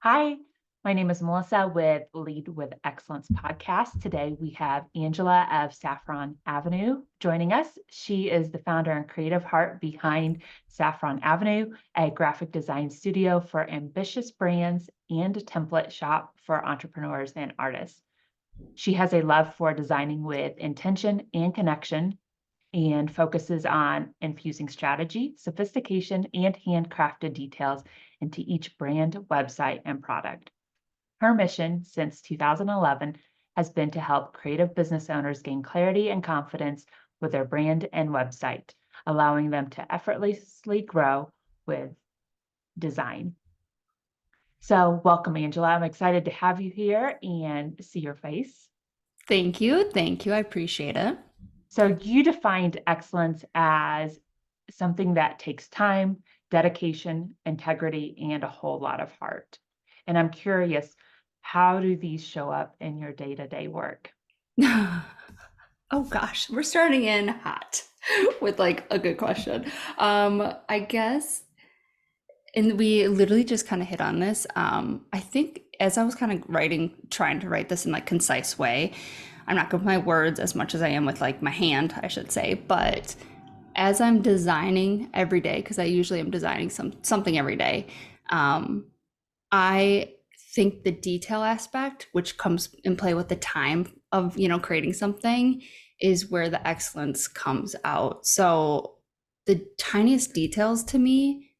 Hi, my name is Melissa with Lead with Excellence podcast. Today we have Angela of Saffron Avenue joining us. She is the founder and creative heart behind Saffron Avenue, a graphic design studio for ambitious brands and a template shop for entrepreneurs and artists. She has a love for designing with intention and connection and focuses on infusing strategy, sophistication, and handcrafted details into each brand, website, and product. Her mission since 2011 has been to help creative business owners gain clarity and confidence with their brand and website, allowing them to effortlessly grow with design. So, welcome, Angela. I'm excited to have you here and see your face. Thank you. Thank you. I appreciate it. So, you defined excellence as something that takes time, dedication, integrity, and a whole lot of heart. And I'm curious, how do these show up in your day-to-day work? Oh gosh, we're starting in hot with like a good question. I guess, and we literally just kind of hit on this. I think as I was kind of trying to write this in like concise way, I'm not good with my words as much as I am with like my hand, I should say, but as I'm designing every day, because I usually am designing something every day, I think the detail aspect, which comes in play with the time of, creating something, is where the excellence comes out. So the tiniest details to me,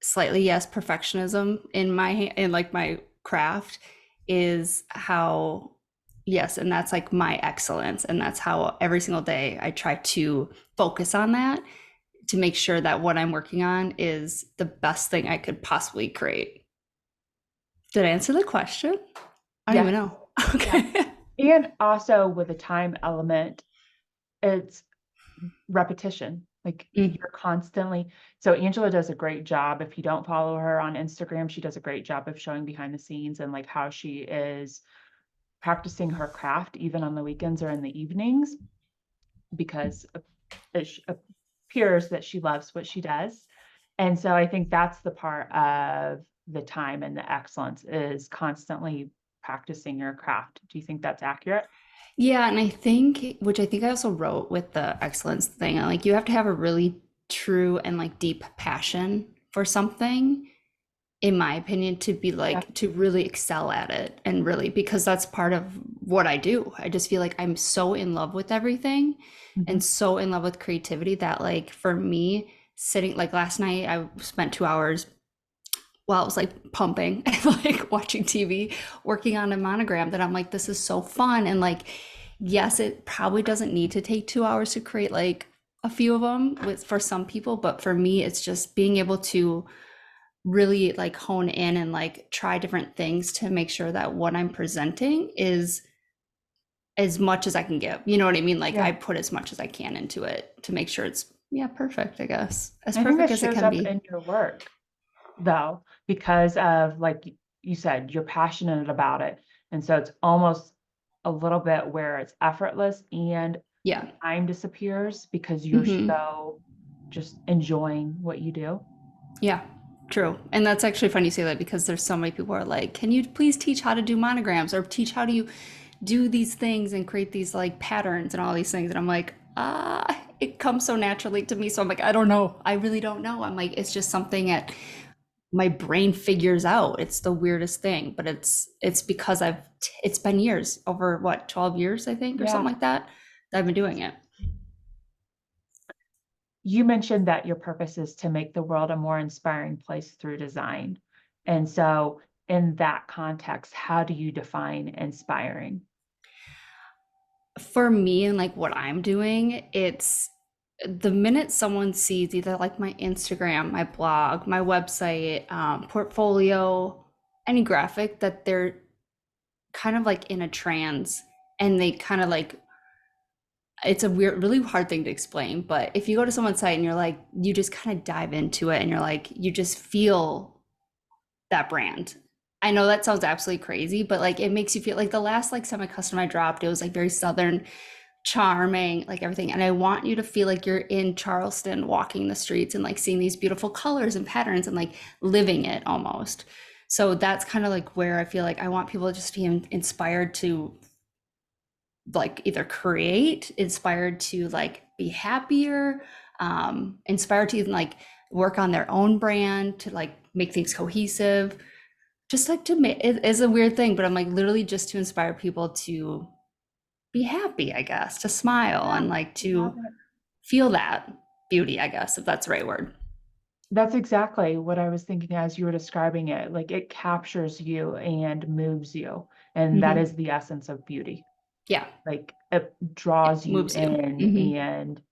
slightly yes, perfectionism in like my craft is how yes, and that's like my excellence, and that's how every single day I try to focus on that to make sure that what I'm working on is the best thing I could possibly create. Did I answer the question? I don't Yes, even know. yes. Okay. And also with a time element, it's repetition. Like Mm, you're constantly, so Angela does a great job. If you don't follow her on Instagram, she does a great job of showing behind the scenes and like how she is practicing her craft even on the weekends or in the evenings because it appears that she loves what she does. And so I think that's the part of the time and the excellence is constantly practicing your craft. Do you think that's accurate? yeah, and I think, which I think I also wrote with the excellence thing, like you have to have a really true and like deep passion for something, in my opinion, to be Yeah. like to really excel at it, and really, because that's part of what I do. I just feel like I'm so in love with everything Mhm. and so in love with creativity that like for me, sitting like last night I spent 2 hours while I was like pumping and like watching TV, working on a monogram that I'm like, this is so fun. And like, yes, it probably doesn't need to take 2 hours to create like a few of them with for some people, but for me, it's just being able to really like hone in and like try different things to make sure that what I'm presenting is as much as I can give. You know what I mean? Like Yeah. I put as much as I can into it to make sure it's yeah, perfect, I guess. As I think perfect that as it shows can up be. in your work though, because of like you said, you're passionate about it. And so it's almost a little bit where it's effortless and the Yeah. time disappears because you're Hmm. so just enjoying what you do. Yeah, true. And that's actually funny you say that because there's so many people who are like, can you please teach how to do monograms or teach how do you do these things and create these like patterns and all these things? And I'm like, it comes so naturally to me. So I'm like, I don't know. I really don't know. I'm like, it's just something that my brain figures out. It's the weirdest thing, but it's because it's been years, over what, 12 years, I think, or something Yeah. like that I've been doing it. You mentioned that your purpose is to make the world a more inspiring place through design. And so, in that context, how do you define inspiring? For me and like what I'm doing, it's the minute someone sees either like my Instagram, my blog, my website, portfolio, any graphic that they're kind of like in a trance, and they kind of like, it's a weird, really hard thing to explain, but if you go to someone's site and you're like, you just kind of dive into it and you're like, you just feel that brand. I know that sounds absolutely crazy, but like it makes you feel like the last like semi-custom I dropped, it was like very southern, charming, like everything. And I want you to feel like you're in Charleston walking the streets and like seeing these beautiful colors and patterns and like living it almost. So that's kind of like where I feel like I want people to just be inspired to like either create, inspired to like be happier, inspired to even like work on their own brand, to like make things cohesive. Just like to make it is a weird thing, but I'm like literally just to inspire people to be happy, I guess, to smile Yeah, and like love to it. feel that beauty, I guess, if that's the right word. That's exactly what I was thinking as you were describing it. Like it captures you and moves you. And that Hmm. is the essence of beauty. Yeah, Like it it draws you moves you. in, Hmm. and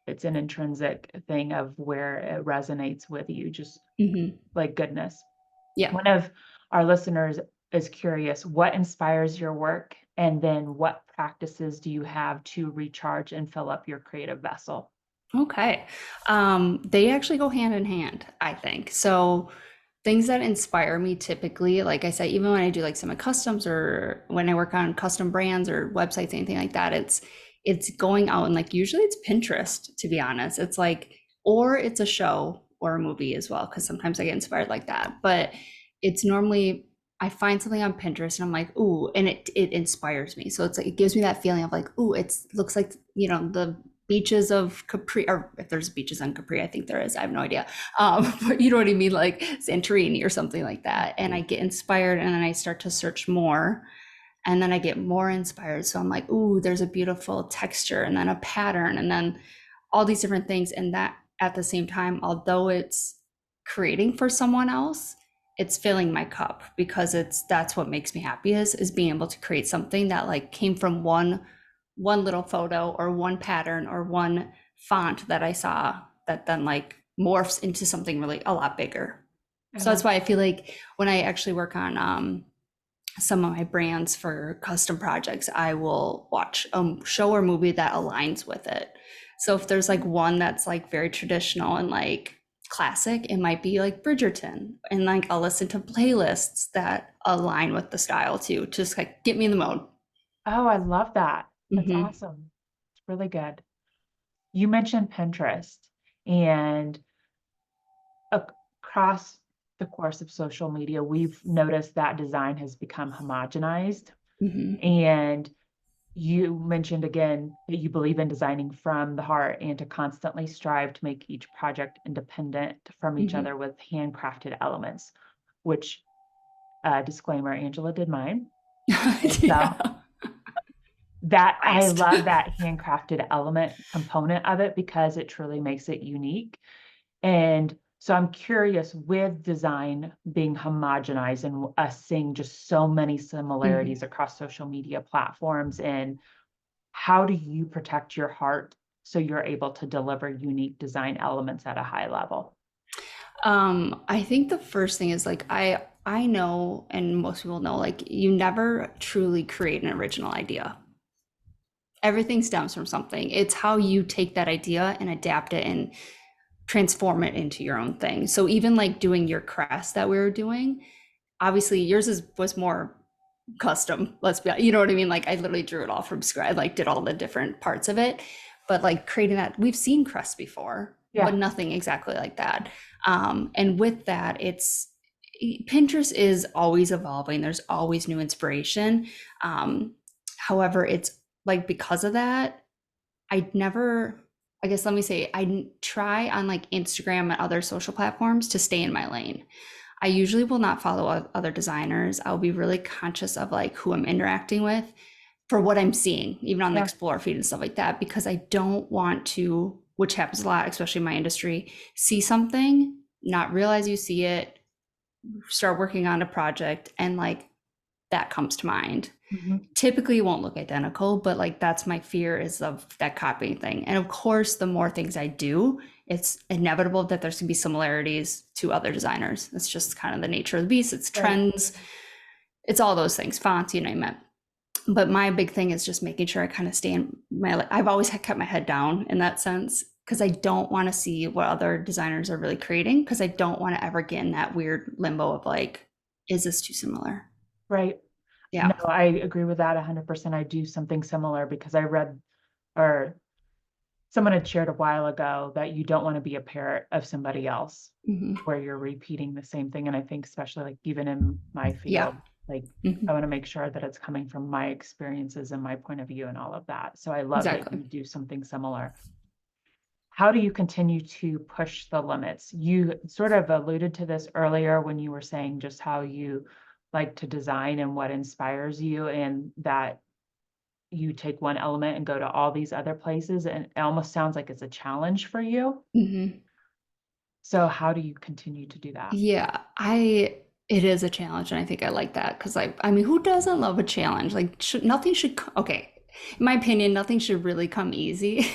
it's an intrinsic thing of where it resonates with you, just Hmm. like goodness. Yeah. One of our listeners is curious, what inspires your work? And then what practices do you have to recharge and fill up your creative vessel? Okay. They actually go hand in hand, I think. So things that inspire me typically, like I said, even when I do like semi-customs or when I work on custom brands or websites, anything like that, it's going out and like usually it's Pinterest, to be honest. It's like, or it's a show or a movie as well, because sometimes I get inspired like that. But it's normally I find something on Pinterest and I'm like, ooh, and it inspires me. So it's like it gives me that feeling of like, ooh, it's looks like, the beaches of Capri, or if there's beaches on Capri, I think there is. I have no idea. But you know what I mean, like Santorini or something like that. And I get inspired, and then I start to search more, and then I get more inspired. So I'm like, ooh, there's a beautiful texture, and then a pattern, and then all these different things. And that at the same time, although it's creating for someone else, it's filling my cup because that's what makes me happy is being able to create something that like came from one little photo or one pattern or one font that I saw that then like morphs into something really a lot bigger. I So that's love why I feel like when I actually work on some of my brands for custom projects, I will watch a show or movie that aligns with it. So if there's like one that's like very traditional and like classic, it might be like Bridgerton. And like I'll listen to playlists that align with the style too, just like get me in the mode. Oh, I love that. That's Hmm. awesome. It's really good. You mentioned Pinterest, and across the course of social media, we've noticed that design has become homogenized. Hmm. And you mentioned again that you believe in designing from the heart and to constantly strive to make each project independent from each Hmm. other with handcrafted elements, which disclaimer, Angela did mine. And so Yeah. that I Biased. love that handcrafted element component of it because it truly makes it unique. And so I'm curious, with design being homogenized and us seeing just so many Mhm. similarities across social media platforms, and how do you protect your heart so you're able to deliver unique design elements at a high level? I think the first thing is like I know, and most people know, like you never truly create an original idea. Everything stems from something. It's how you take that idea and adapt it and transform it into your own thing. So even like doing your crest that we were doing, obviously yours was more custom. Let's be, you know what I mean? Like I literally drew it all from scratch, like did all the different parts of it. But like creating that, we've seen crests before, but Yeah. nothing exactly like that. And with that, Pinterest is always evolving. There's always new inspiration. However, it's like because of that, I never, I guess let me say, try on like Instagram and other social platforms to stay in my lane. I usually will not follow other designers. I'll be really conscious of like who I'm interacting with for what I'm seeing, even on the Yeah. explore feed and stuff like that, because I don't want to, which happens a lot, especially in my industry, see something, not realize you see it, start working on a project, and like that comes to mind. Mhm. Typically it won't look identical, but like that's my fear is of that copying thing. And of course, the more things I do, it's inevitable that there's gonna be similarities to other designers. It's just kind of the nature of the beast. It's Right. trends, it's all those things, fonts, you name it. But my big thing is just making sure I kind of stay in my, I've always kept my head down in that sense because I don't want to see what other designers are really creating because I don't want to ever get in that weird limbo of like, is this too similar? Right. No, Yeah. I agree with that 100%. I do something similar because I read or Someone had shared a while ago that you don't want to be a parrot of somebody else Hmm. where you're repeating the same thing. And I think especially like even in my Yeah. field, like Hmm. I want to make sure that it's coming from my experiences and my point of view and all of that. So I love that Exactly. you do something similar. How do you continue to push the limits? You sort of alluded to this earlier when you were saying just how you like to design and what inspires you, and that you take one element and go to all these other places, and it almost sounds like it's a challenge for you. Hmm. Yeah. So how do you continue to do that? Yeah, it is a challenge, and I think I like that because I mean, who doesn't love a challenge? Like, nothing should, okay, in my opinion, nothing should really come easy.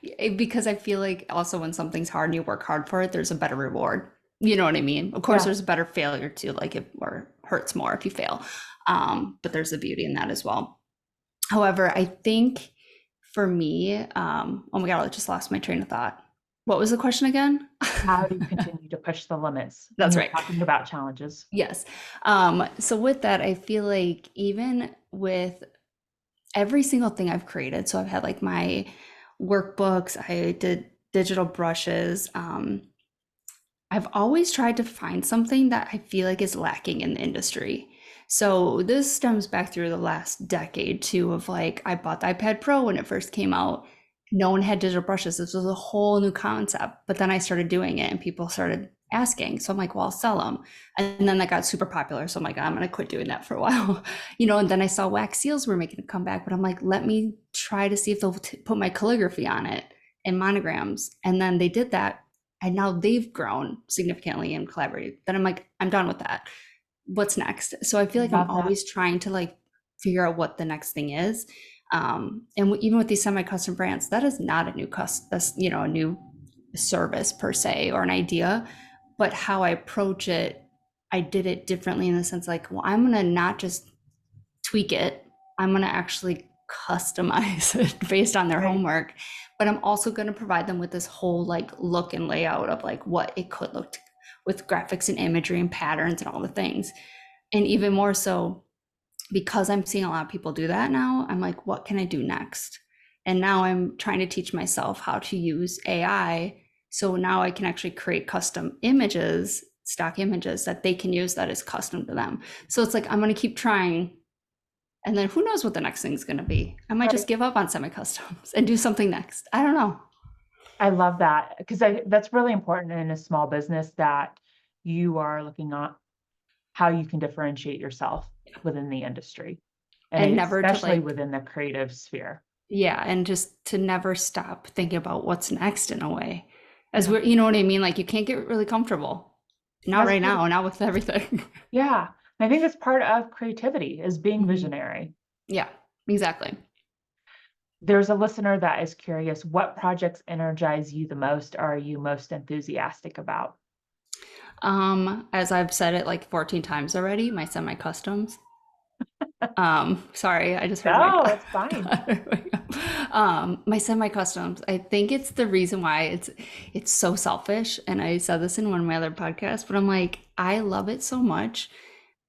Yeah. Because I feel like also when something's hard and you work hard for it, there's a better reward. You know what I mean? Of course, Yeah. there's a better failure too, like it or hurts more if you fail. But there's a beauty in that as well. However, I think for me, oh my God, I just lost my train of thought. What was the question again? How do you continue to push the limits? And That's you're right. talking about challenges. Yes. So with that, I feel like even with every single thing I've created, so I've had like my workbooks, I did digital brushes. I've always tried to find something that I feel like is lacking in the industry. So this stems back through the last decade too of like I bought the iPad Pro when it first came out. No one had digital brushes. This was a whole new concept. But then I started doing it and people started asking. So I'm like, well, I'll sell them. And then that got super popular. So I'm like, I'm going to quit doing that for a while. And then I saw wax seals were making a comeback, but I'm like, let me try to see if they'll put my calligraphy on it and monograms. And then they did that, and now they've grown significantly and collaborated. Then I'm like, I'm done with that. What's next? So I feel like I'm Love that. always trying to like figure out what the next thing is. And even with these semi-custom brands, that is not a new that's a new service per se or an idea, but how I approach it, I did it differently in the sense like, well, I'm gonna not just tweak it. I'm going to actually customize it based on their Right. homework, but I'm also going to provide them with this whole like look and layout of like what it could look with graphics and imagery and patterns and all the things. And even more so because I'm seeing a lot of people do that now, I'm like, what can I do next? And now I'm trying to teach myself how to use AI. So now I can actually create custom images, stock images that they can use that is custom to them. So it's like, I'm going to keep trying, and then who knows what the next thing's going to be? I might Right. just give up on semi customs and do something next. I don't know. I love that because that's really important in a small business that you are looking at how you can differentiate yourself within the industry and And never to especially like, within the creative sphere. yeah, and just to never stop thinking about what's next in a way. As Yeah. we're, you know what I mean? Like, you can't get really comfortable. Not That's right part of, now, not with everything. yeah. I think that's part of creativity is being Mhm. visionary. Yeah, exactly. There's a listener that is curious, what projects energize you the most? Or are you most enthusiastic about? As I've said it like 14 times already, my semi customs. Sorry, I just heard my No, it's fine. my semi-customs. I think it's the reason why it's so selfish. And I said this in one of my other podcasts, but I'm like, I love it so much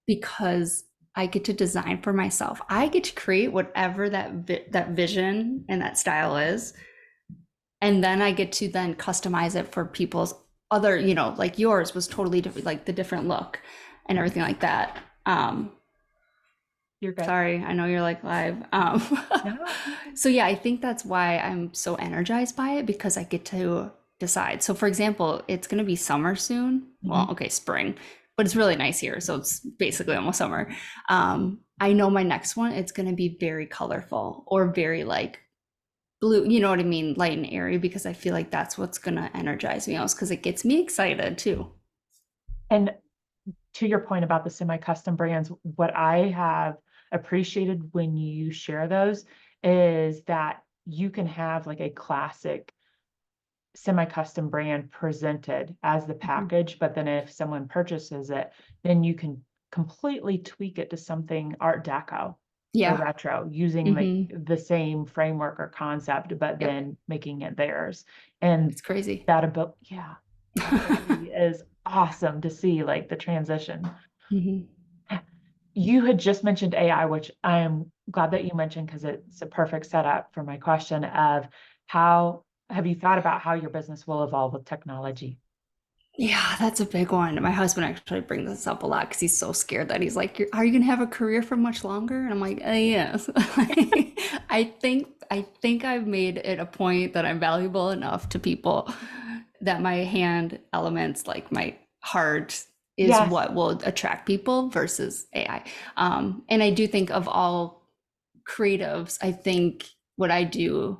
because I get to design for myself. I get to create whatever that vision and that style is, and then I get to then customize it for people's other, like yours was totally different, like the different look and everything like that. You're good. Sorry, I know you're like live. No. So yeah, I think that's why I'm so energized by it because I get to decide. So for example, it's going to be summer soon. Well, Mhm. okay, spring, but it's really nice here, so it's basically almost summer. I know my next one, it's going to be very colorful or very like blue, you know what I mean, light and airy, because I feel like that's what's going to energize me most because it gets me excited too. And to your point about the semi-custom brands, what I have appreciated when you share those is that you can have like a classic semi-custom brand presented as the Mhm. package, but then if someone purchases it, then you can completely tweak it to something Art Deco or Yeah. retro using Hmm. the same framework or concept, but Yep. then making it theirs. And It's crazy. that ability, yeah, that ability is awesome to see like the transition. Hmm. You had just mentioned AI, which I am glad that you mentioned because it's a perfect setup for my question of How have you thought about how your business will evolve with technology? Yeah, that's a big one. My husband actually brings this up a lot because he's so scared that he's like, "Are you gonna have a career for much longer?" And I'm like, yes. I think I've made it a point that I'm valuable enough to people that my hand elements, like my heart, is Yes. what will attract people versus AI. And I do think of all creatives, I think what I do,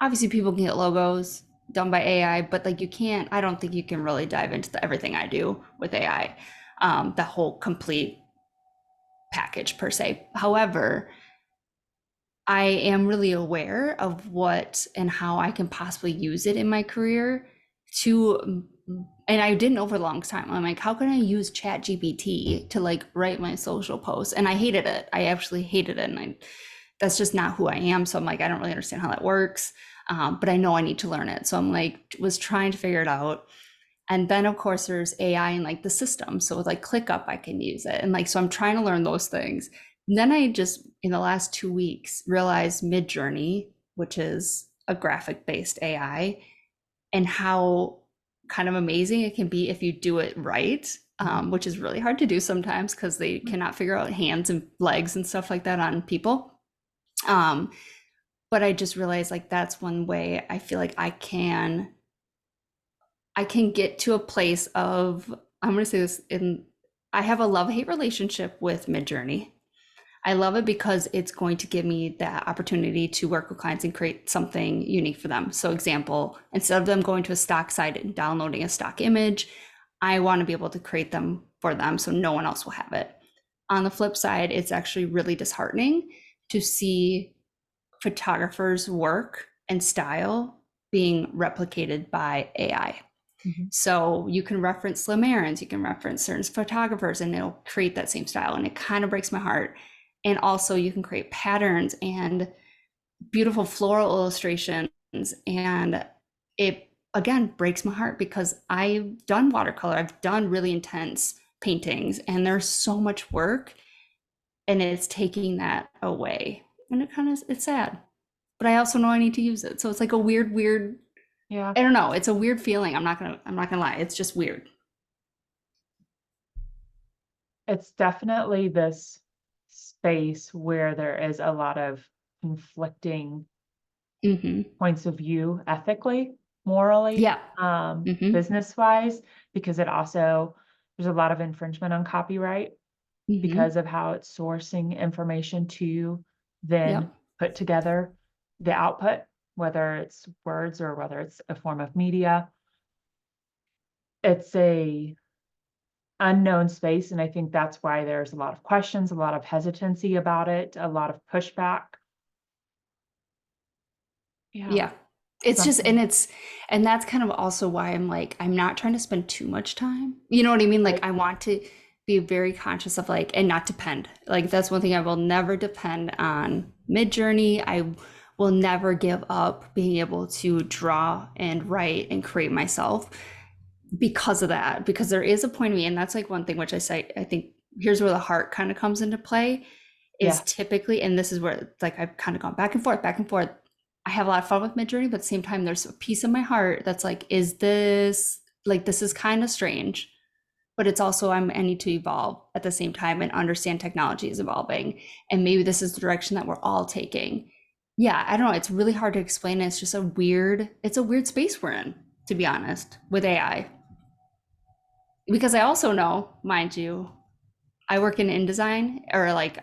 obviously people can get logos done by AI, but like you can't, I don't think you can really dive into everything I do with AI, the whole complete package per se. However, I am really aware of what and how I can possibly use it in my career to, and I didn't know for the longest time. I'm like, how can I use Chat GPT to like write my social posts? And I hated it. I actually hated it. And that's just not who I am. So I'm like, I don't really understand how that works. But I know I need to learn it. So I'm like, was trying to figure it out. And then of course there's AI and like the system. So with like ClickUp, I can use it. And like, so I'm trying to learn those things. And then I just, in the last 2 weeks, realized Midjourney, which is a graphic based AI, and how kind of amazing it can be if you do it right, which is really hard to do sometimes because they cannot figure out hands and legs and stuff like that on people. Um, but I just realized like that's one way I feel like I can get to a place of, I'm going to say this in, I have a love-hate relationship with Midjourney. I love it because it's going to give me that opportunity to work with clients and create something unique for them. So example, instead of them going to a stock site and downloading a stock image, I want to be able to create them for them so no one else will have it. On the flip side, it's actually really disheartening to see photographers' work and style being replicated by AI. Mhm. So you can reference Slim Aarons, you can reference certain photographers, and it'll create that same style. And it kind of breaks my heart. And also, you can create patterns and beautiful floral illustrations. And it, again, breaks my heart because I've done watercolor, I've done really intense paintings, and there's so much work, and it's taking that away. And it kind of, it's sad. But I also know I need to use it. So it's like a weird, Yeah. I don't know. It's a weird feeling. I'm not gonna lie. It's just weird. It's definitely this space where there is a lot of conflicting Hmm. points of view ethically, morally, Yeah. Hmm. business-wise, because it also there's a lot of infringement on copyright Hmm. because of how it's sourcing information to then Yep. put together the output, whether it's words or whether it's a form of media. It's a unknown space, and I think that's why there's a lot of questions, a lot of hesitancy about it, a lot of pushback. Yeah, Yeah. It's just, something. and that's kind of also why I'm like, I'm not trying to spend too much time. You know what I mean? Like, Right. I want to be very conscious of like, and not depend. Like, that's one thing I will never depend on Midjourney. I will never give up being able to draw and write and create myself because of that, because there is a point of me, and that's like one thing which I say, I think here's where the heart kind of comes into play, is Yeah. typically, and this is where like I've kind of gone back and forth, back and forth. I have a lot of fun with Midjourney, but at the same time, there's a piece of my heart that's like, is this like, this is kind of strange, but it's also, I need to evolve at the same time and understand technology is evolving, and maybe this is the direction that we're all taking. Yeah, I don't know. It's really hard to explain. It's just it's a weird space we're in, to be honest, with AI. Because I also know, mind you, I work in InDesign or like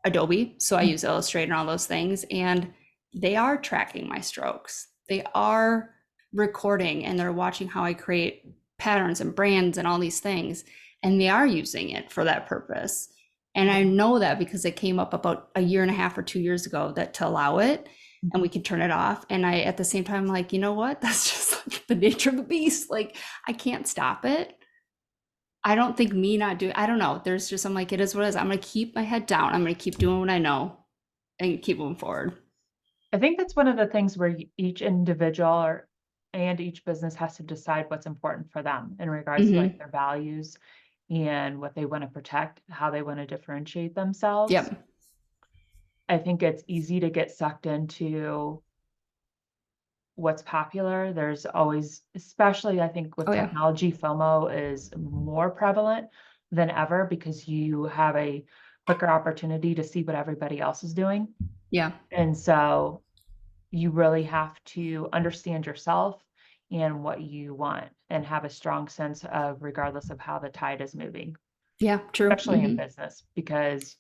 Adobe, so I Mm. use Illustrator and all those things, and they are tracking my strokes. They are recording and they're watching how I create patterns and brands and all these things, and they are using it for that purpose. And I Yeah. know that because it came up about a year and a half or 2 years ago that to allow it, and Mhm. we can turn it off. And I, at the same time, like, you know what? That's just like the nature of the beast. Like, I can't stop it. I don't think me not doing, I don't know. There's just, I'm like, it is what it is. I'm going to keep my head down. I'm going to keep doing what I know and keep moving forward. I think that's one of the things where each individual and each business has to decide what's important for them in regards to like Hmm. their values and what they want to protect, how they want to differentiate themselves. Yep. I think it's easy to get sucked into what's popular. There's always, especially I think with Oh yeah. technology, FOMO is more prevalent than ever because you have a quicker opportunity to see what everybody else is doing. Yeah. And so you really have to understand yourself and what you want and have a strong sense of regardless of how the tide is moving, Yeah, true. especially in business, because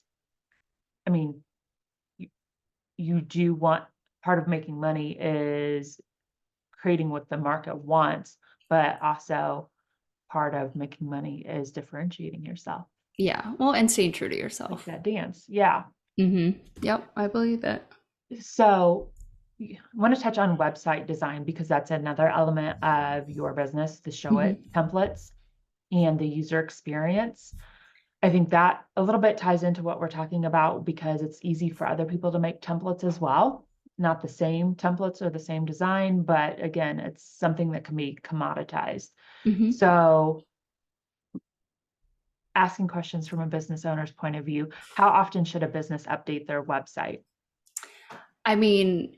I mean, you, you do want part of making money is creating what the market wants, but also part of making money is differentiating yourself, Yeah. Well, and staying true to like yourself. that dance. Yeah. Yep, I believe it. So I want to touch on website design because that's another element of your business, to show it templates and the user experience. I think that a little bit ties into what we're talking about because it's easy for other people to make templates as well. Not the same templates or the same design, but again, it's something that can be commoditized. hmm So asking questions from a business owner's point of view, how often should a business update their website? I mean,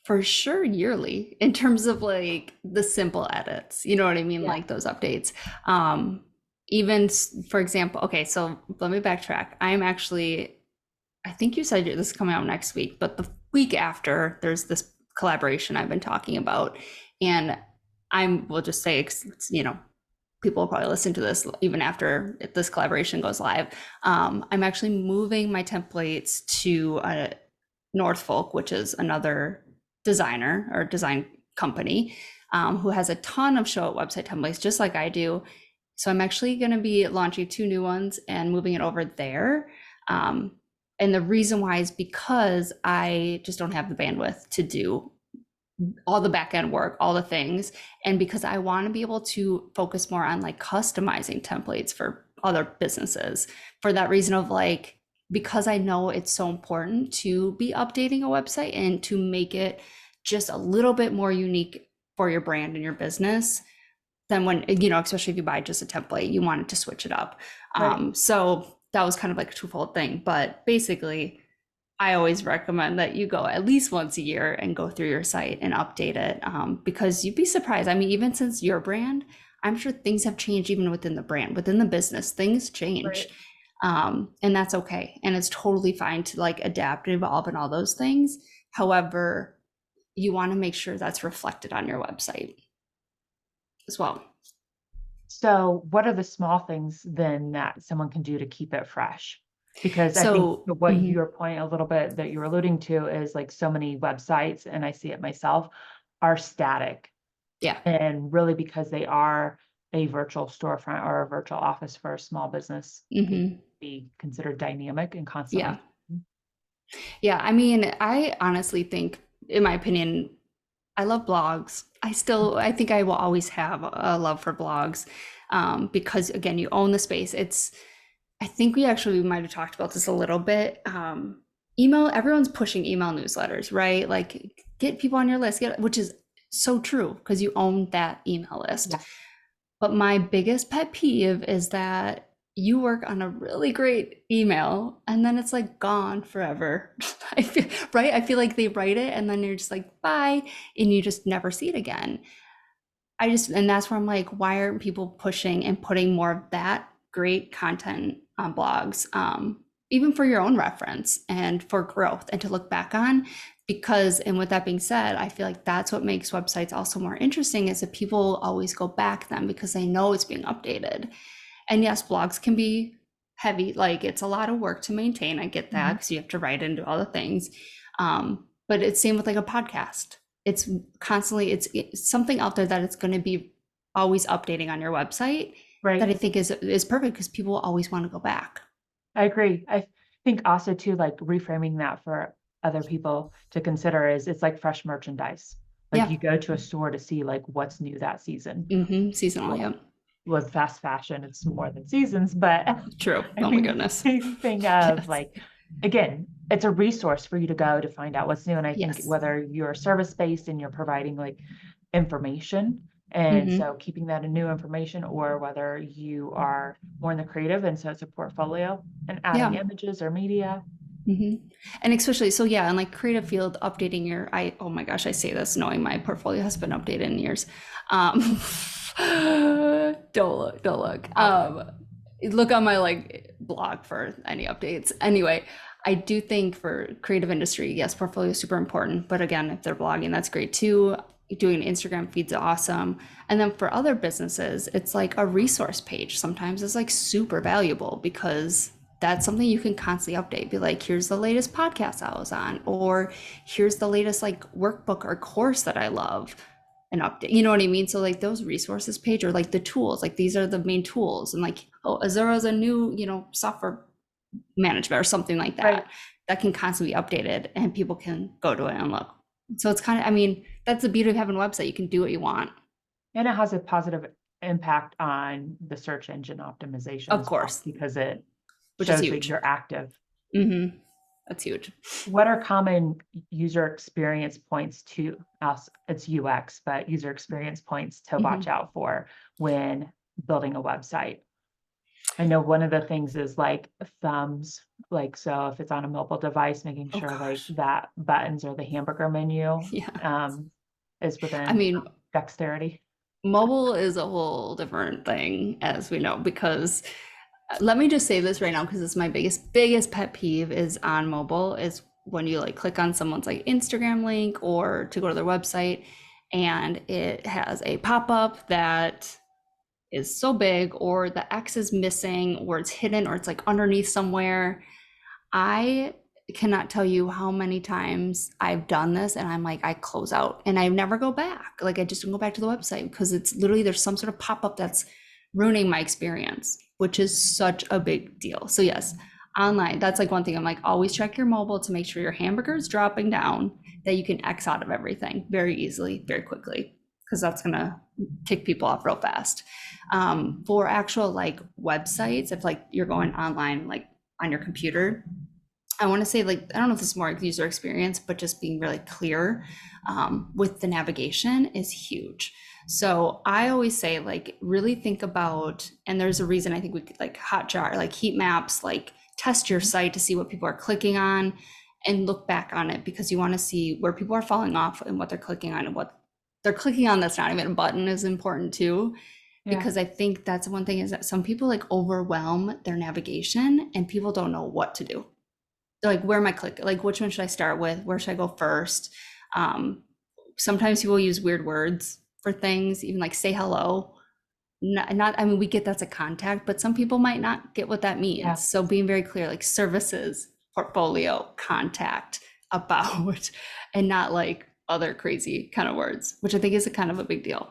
for sure yearly in terms of like the simple edits. You know what I mean? Yeah. Like those updates. Um, even for example, okay, so let me backtrack. I'm actually, I think you said this is coming out next week, but the week after there's this collaboration I've been talking about. And we'll just say, you know, people will probably listen to this even after this collaboration goes live. I'm actually moving my templates to Northfolk, which is another designer or design company who has a ton of show website templates, just like I do. So I'm actually going to be launching 2 new ones and moving it over there. Um, and the reason why is because I just don't have the bandwidth to do all the back end work, all the things. And because I want to be able to focus more on like customizing templates for other businesses for that reason of like, because I know it's so important to be updating a website and to make it just a little bit more unique for your brand and your business than when, you know, especially if you buy just a template, you want it to switch it up. Right. So that was kind of like a twofold thing. But basically, I always recommend that you go at least once a year and go through your site and update it because you'd be surprised. I mean, even since your brand, I'm sure things have changed even within the brand, within the business, things change. Right. And that's okay. And it's totally fine to like adapt and evolve and all those things. However, you want to make sure that's reflected on your website as well. So what are the small things then that someone can do to keep it fresh? Because I think So, what your point a little bit that you're alluding to is like so many websites, and I see it myself, are static. yeah. And really because they are a virtual storefront or a virtual office for a small business, they can hmm be considered dynamic and constantly. Yeah. Yeah. I mean, I honestly think, in my opinion, I love blogs. I think I will always have a love for blogs because, again, you own the space. I think we might have talked about this a little bit. Everyone's pushing email newsletters, right? Like, get people on your list, which is so true because you own that email list. Yes. But my biggest pet peeve is that you work on a really great email and then it's like gone forever. I feel right. I feel like they write it and then you're just like, bye, and you just never see it again. And that's where I'm like, why aren't people pushing and putting more of that great content on blogs, even for your own reference and for growth and to look back on? Because, and with that being said, I feel like that's what makes websites also more interesting is that people always go back them because they know it's being updated. And yes, blogs can be heavy, like it's a lot of work to maintain. I get that Mhm. because you have to write and do all the things. But it's same with like a podcast. It's constantly it's something out there that it's going to be always updating on your website that Right. I think is perfect because people always want to go back. I agree. I think also too, like reframing that for other people to consider is it's like fresh merchandise. Like Yeah. you go to a store to see like what's new that season. Seasonal. Well, Yep. with fast fashion, it's more than seasons, but True. I Oh my mean, goodness. same thing of Yes. like, again, it's a resource for you to go to find out what's new. And I think Yes. whether you're service-based and you're providing like information, and hmm so keeping that in new information, or whether you are more in the creative, and so it's a portfolio and adding Yeah. images or media. hmm And especially, so yeah, and like creative field, updating your, oh my gosh, I say this knowing my portfolio has been updated in years. Um, don't look. Look on my like blog for any updates. Anyway, I do think for creative industry, yes, portfolio is super important. But again, if they're blogging, that's great too. Doing Instagram feeds are awesome. And then for other businesses, it's like a resource page sometimes is like super valuable because that's something you can constantly update. Be like, here's the latest podcast I was on, or here's the latest like workbook or course that I love, and update. You know what I mean? So like those resources page or like the tools, like these are the main tools, and like, oh, Azura's a new, software management or something like Right. that can constantly be updated and people can go to it and look. So it's kind of, I mean, that's the beauty of having a website. You can do what you want. And it has a positive impact on the search engine optimization Of as well, course, because it which is shows that huge. you're active. That's huge. What are common user experience points to us? It's UX, but user experience points to watch out for when building a website. I know one of the things is like thumbs, like, so if it's on a mobile device, making Oh sure like gosh. that buttons or the hamburger menu Yeah. is I within mean, dexterity. mobile is a whole different thing, as we know, because let me just say this right now, because it's my biggest pet peeve is on mobile is when you like click on someone's like Instagram link or to go to their website and it has a pop-up that is so big or the X is missing or it's hidden or it's like underneath somewhere. I cannot tell you how many times I've done this and I'm like, I close out and I never go back. Like I just don't go back to the website because it's literally there's some sort of pop-up that's ruining my experience, which is such a big deal. So yes, online, that's like one thing. I'm like, always check your mobile to make sure your hamburger is dropping down, that you can X out of everything very easily, very quickly, because that's gonna kick people off real fast. For actual like websites, if like you're going online, like on your computer, I want to say like I don't know if this is more like user experience, but just being really clear with the navigation is huge. So I always say like really think about, and there's a reason I think we could like Hotjar, like heat maps, like test your site to see what people are clicking on and look back on it because you want to see where people are falling off and what they're clicking on and what they're clicking on that's not even a button is important too. Yeah. Because I think that's one thing is that some people like overwhelm their navigation and people don't know what to do. They're like, where am I clicking? Like, which one should I start with? Where should I go first? Um, Sometimes people use weird words for things, even like say hello. I mean, we get that's a contact, but some people might not get what that Yeah. means. So being very clear, like services, portfolio, contact, about, and not like other crazy kind of words, which I think is a kind of a big deal.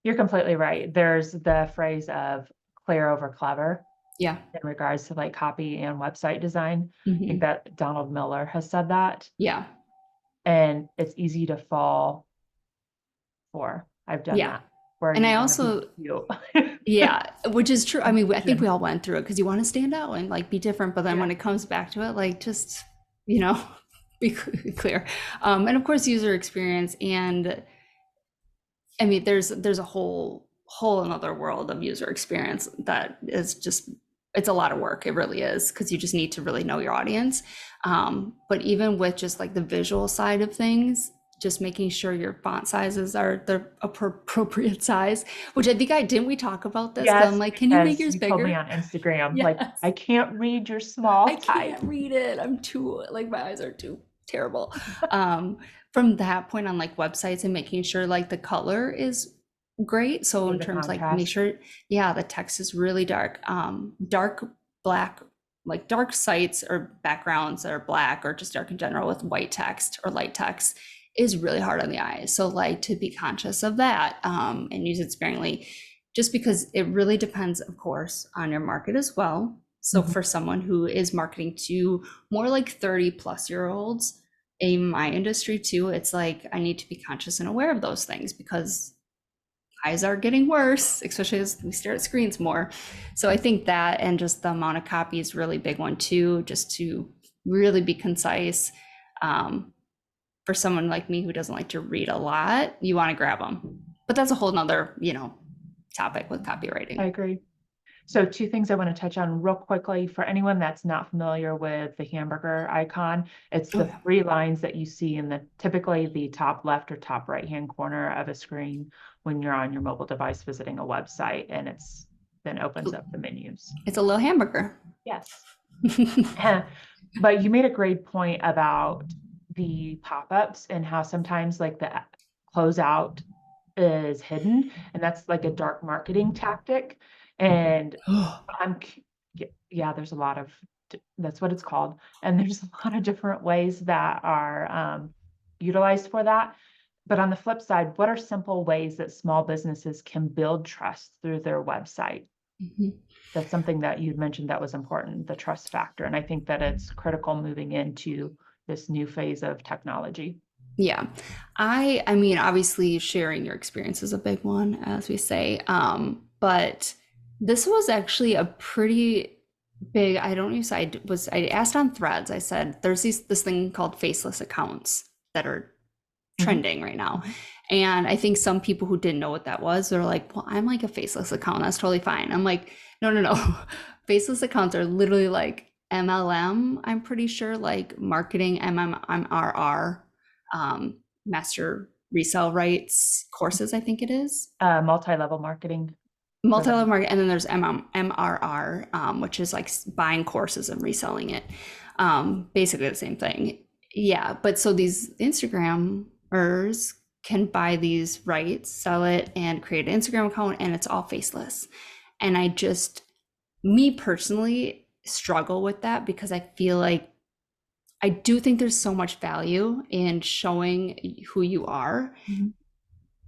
You're completely right. There's the phrase of clear over clever Yeah. in regards to like copy and website design. I think hmm that Donald Miller has said that, Yeah. and it's easy to fall for. I've done Yeah. that where And you I want to be also, cute. yeah, which is true. I mean, I think we Vision. all went through it because you want to stand out and like be different. But then Yeah. when it comes back to it, like just, you know, be clear. And of course, user experience. And I mean, there's a whole another world of user experience that is just it's a lot of work. It really is because you just need to really know your audience. But even with just like the visual side of things, just making sure your font sizes are the appropriate size, which I think I didn't we talk about this? 'Cause I'm Yes, like, can you make because yours you told me bigger? on Instagram, like, Yes. I can't read your small I type. can't read it. I'm too like my eyes are too terrible. Um, from that point on like websites and making sure like the color is great. So For in the terms like make contrast. sure, yeah, the text is really dark. Dark black, like dark sites or backgrounds that are black or just dark in general with white text or light text is really hard on the eyes. So like to be conscious of that and use it sparingly just because it really depends, of course, on your market as well. So Mhm. for someone who is marketing to more like 30 plus year olds in my industry too, it's like I need to be conscious and aware of those things because eyes are getting worse, especially as we stare at screens more. So I think that and just the amount of copy is really big one too, just to really be concise. For someone like me who doesn't like to read a lot, you want to grab them. But that's a whole nother, topic with I copywriting. agree. So two things I want to touch on real quickly for anyone that's not familiar with the hamburger icon. It's Oh the yeah. three lines that you see in typically the top left or top right-hand corner of a screen when you're on your mobile device visiting a website, and it's then opens up the menus. It's a little hamburger. Yes. But you made a great point about the pop-ups and how sometimes like the closeout is hidden, and that's like a dark marketing tactic. And I'm yeah, there's a lot of that's what it's called, and there's a lot of different ways that are utilized for that. But on the flip side, what are simple ways that small businesses can build trust through their website? Mhm. That's something that you'd mentioned that was important, the trust factor, and I think that it's critical moving into this new phase of technology. Yeah. I mean, obviously sharing your experience is a big one, as we say. But this was actually a pretty big, I don't use I asked on threads. I said there's this thing called faceless accounts that are Mhm, trending right now. mhm. And I think some people who didn't know what that was, they're like, well, I'm like a faceless account. That's totally fine. I'm like, no, no, no. Faceless accounts are literally like MLM, I'm pretty sure, like marketing MMRR, master resale rights courses, I think it is. Multi-level marketing for Multi-level them. market, and then there's MRR, which is like buying courses and reselling it. Basically the same thing. Yeah, but so these Instagrammers can buy these rights, sell it, and create an Instagram account, and it's all faceless. And me personally, struggle with that because I feel like I do think there's so much value in showing who you are. Mhm.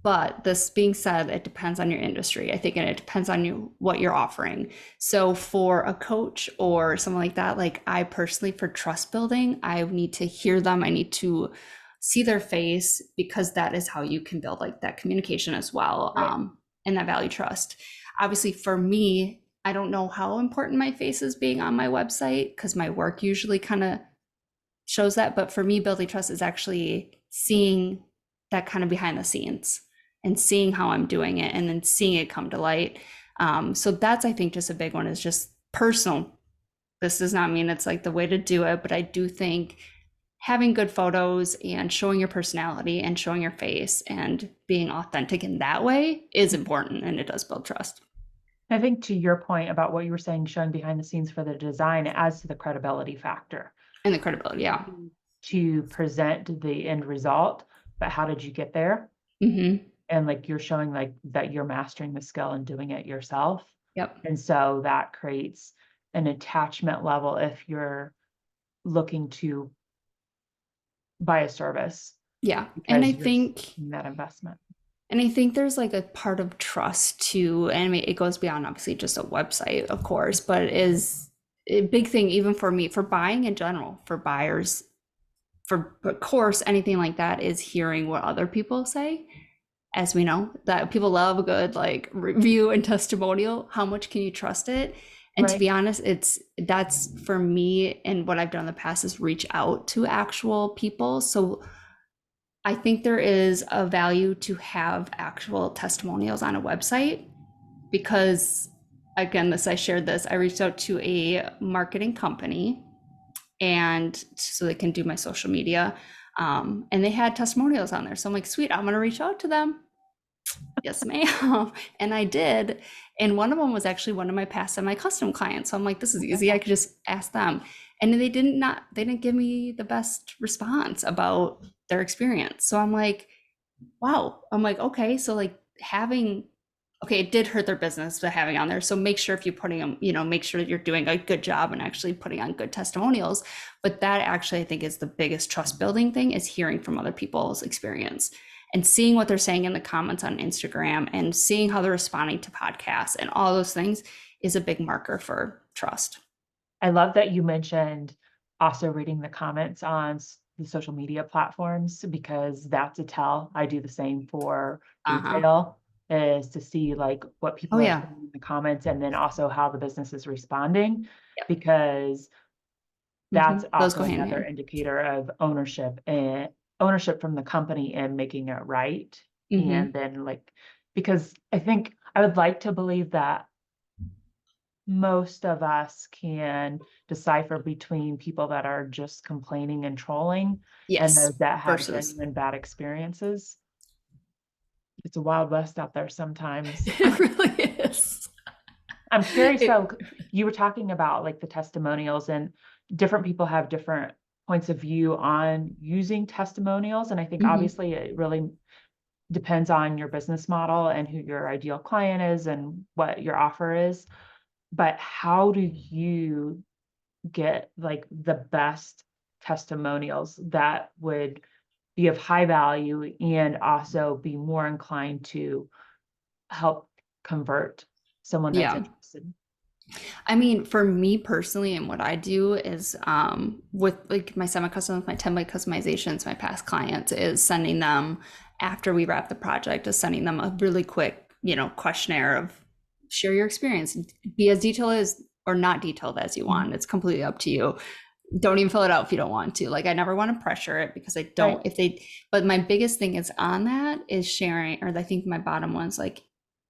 But this being said, it depends on your industry, I think, and it depends on what you're offering. So for a coach or something like that, like I personally, for trust building, I need to hear them. I need to see their face because that is how you can build like that communication as well, Right. and that value trust. Obviously, for me, I don't know how important my face is being on my website because my work usually kind of shows that. But for me, building trust is actually seeing that kind of behind the scenes and seeing how I'm doing it and then seeing it come to light. So that's, I think, just a big one is just personal. This does not mean it's like the way to do it, but I do think having good photos and showing your personality and showing your face and being authentic in that way is important, and it does build trust. I think to your point about what you were saying, showing behind the scenes for the design, it adds to the credibility factor. And the credibility, yeah. To present the end result, but how did you get there? Mm-hmm. And like you're showing like that you're mastering the skill and doing it yourself. Yep. And so that creates an attachment level if you're looking to buy a service Yeah. because you're seeing that investment. And I think there's like a part of trust too. And I mean, it goes beyond obviously just a website, of course, but it is a big thing even for me, for buying in general, for buyers, for of course, anything like that is hearing what other people say. As we know, that people love a good like review and testimonial. How much can you trust it? And to Right. be honest, that's for me, and what I've done in the past is reach out to actual people. So I think there is a value to have actual testimonials on a website because, again, I shared this. I reached out to a marketing company and so they can do my social media. And they had testimonials on there. So I'm like, sweet, I'm going to reach out to them. Yes, ma'am. And I did. And one of them was actually one of my past semi-custom clients. So I'm like, this is easy. I could just ask them. And they didn't give me the best response about their experience. So I'm like, wow. I'm like, okay. So like okay, it did hurt their business to having on there. So make sure if you're putting them, make sure that you're doing a good job and actually putting on good testimonials. But that actually, I think, is the biggest trust building thing is hearing from other people's experience and seeing what they're saying in the comments on Instagram and seeing how they're responding to podcasts and all those things is a big marker for trust. I love that you mentioned also reading the comments on the social media platforms because that's a tell. I do the same for Uh-huh. retail, is to see like what Oh people are yeah. saying in the comments and then also how the business is responding, Yep. because Hmm. that's Those also go hand in another hand. indicator of ownership and ownership from the company and making it right. Hmm. And then like, because I think I would like to believe that most of us can decipher between people that are just complaining and trolling and Yes, those that have versus genuine bad experiences. It's a wild west out there sometimes. it really is. I'm curious though, It, you were talking about like the testimonials and different people have different points of view on using testimonials. And I think mhm. obviously it really depends on your business model and who your ideal client is and what your offer is. But how do you get like the best testimonials that would be of high value and also be more inclined to help convert someone that's Yeah. interested? I mean, for me personally, and what I do is with like my semi-custom, my template customizations, my past clients is sending them after we wrap the project, is sending them a really quick, questionnaire of share your experience, be as detailed as or not detailed as you Mhm. want. It's completely up to you. Don't even fill it out if you don't want to. Like I never want to pressure it because I Right. don't if they but my biggest thing is on that is sharing, or I think my bottom one's like,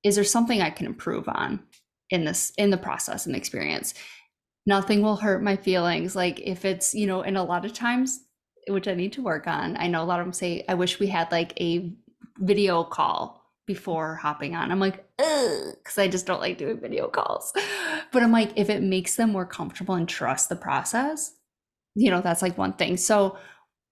is there something I can improve on in the process and experience? Nothing will hurt my feelings. Like if it's, and a lot of times, which I need to work on, I know a lot of them say, I wish we had like a video call before hopping on. I'm like, ugh, because I just don't like doing video calls. But I'm like, if it makes them more comfortable and trust the process, that's like one thing. So